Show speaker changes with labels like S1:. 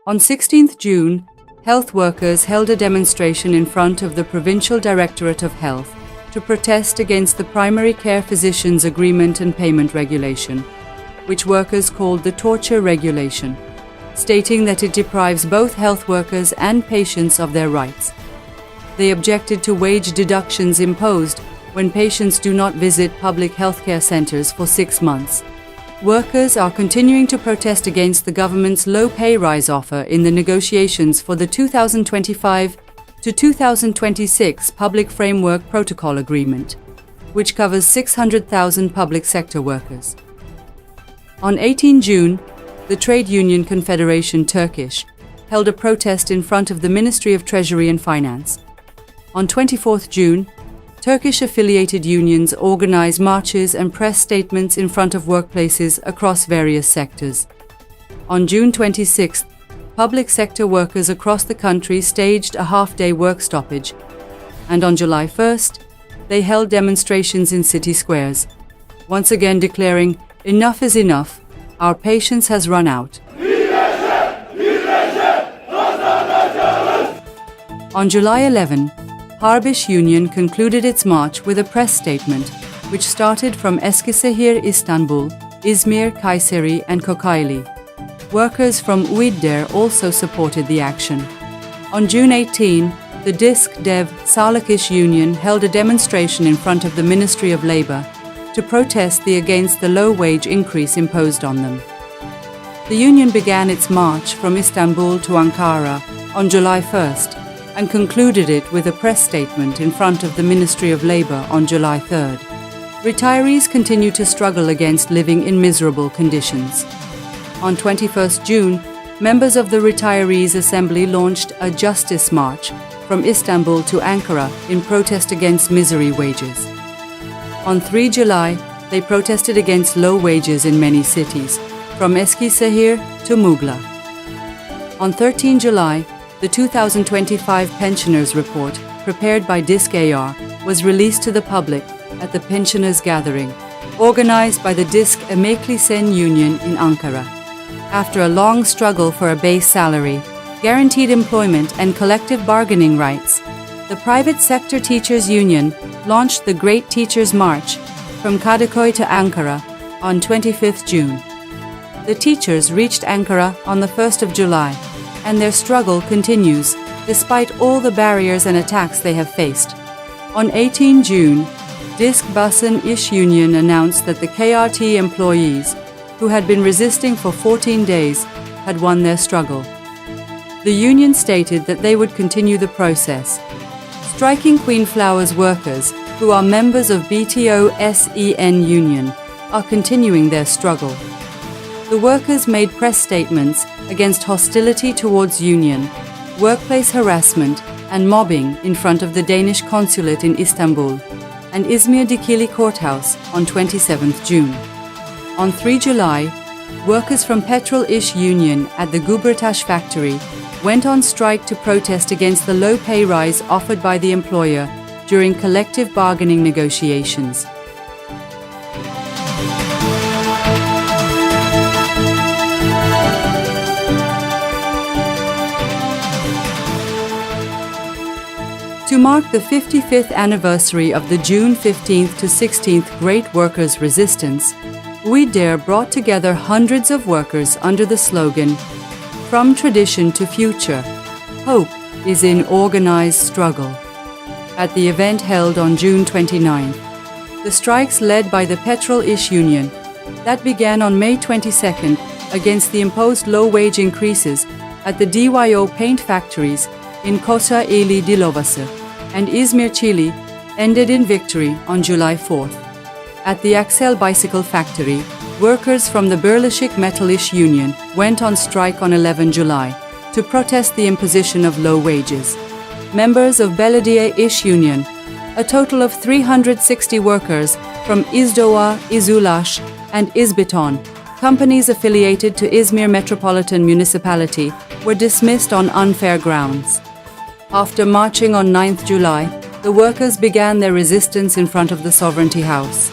S1: On 16th June, health workers held a demonstration in front of the Provincial Directorate of Health to protest against the Primary Care Physicians Agreement and Payment Regulation, which workers called the Torture Regulation, stating that it deprives both health workers and patients of their rights. They objected to wage deductions imposed when patients do not visit public healthcare centers for 6 months. Workers are continuing to protest against the government's low pay rise offer in the negotiations for the 2025 to 2026 Public Framework Protocol Agreement, which covers 600,000 public sector workers. On 18 June, the trade union confederation Türk-İş held a protest in front of the Ministry of Treasury and Finance. On 24th June, Turkish-affiliated unions organized marches and press statements in front of workplaces across various sectors. On June 26th, public sector workers across the country staged a half-day work stoppage, and on July 1st, they held demonstrations in city squares, once again declaring, "Enough is enough, our patience has run out." On July 11, Harbiş Union concluded its march with a press statement, which started from Eskişehir, Istanbul, İzmir, Kayseri, and Kocaeli. Workers from UID-DER also supported the action. On June 18, the DİSK Sağlık-İş Union held a demonstration in front of the Ministry of Labor to protest against the low wage increase imposed on them. The union began its march from Istanbul to Ankara on July 1st and concluded it with a press statement in front of the Ministry of Labor on July 3rd. Retirees continue to struggle against living in miserable conditions. On 21st June, members of the Retirees Assembly launched a justice march from Istanbul to Ankara in protest against misery wages. On 3 July, they protested against low wages in many cities, from Eskişehir to Muğla. On 13 July, the 2025 Pensioners Report, prepared by DİSK was released to the public at the Pensioners Gathering, organized by the DİSK Emekli Union in Ankara. After a long struggle for a base salary, guaranteed employment and collective bargaining rights, the private sector teachers union launched the Great Teachers March from Kadıköy to Ankara on 25th June. The teachers reached Ankara on the 1st of July, and their struggle continues despite all the barriers and attacks they have faced. On 18 June, DİSK Basın İş Union announced that the KRT employees, who had been resisting for 14 days, had won their struggle. The union stated that they would continue the process. Striking Queen Flowers workers, who are members of BTO-SEN Union, are continuing their struggle. The workers made press statements against hostility towards union, workplace harassment, and mobbing in front of the Danish consulate in Istanbul and İzmir Dikili Courthouse on 27th June. On 3 July, workers from Petrol İş Union at the Gubërtaş factory went on strike to protest against the low pay rise offered by the employer during collective bargaining negotiations. To mark the 55th anniversary of the June 15th to 16th Great Workers' Resistance, UID-DER brought together hundreds of workers under the slogan, "From Tradition to Future, Hope is in Organized Struggle." At the event held on June 29th, the strikes led by the Petrol İş Union, that began on May 22nd against the imposed low-wage increases at the DYO paint factories in Kocaeli Dilovası and İzmir Çiğli, ended in victory on July 4th. At the Axel Bicycle Factory, workers from the Birleşik Metal İş Union went on strike on 11 July to protest the imposition of low wages. Members of Belediye İş Union, a total of 360 workers from İzdoğa, İzulaş, and İzbeton, companies affiliated to Izmir Metropolitan Municipality, were dismissed on unfair grounds. After marching on 9th July, the workers began their resistance in front of the Sovereignty House.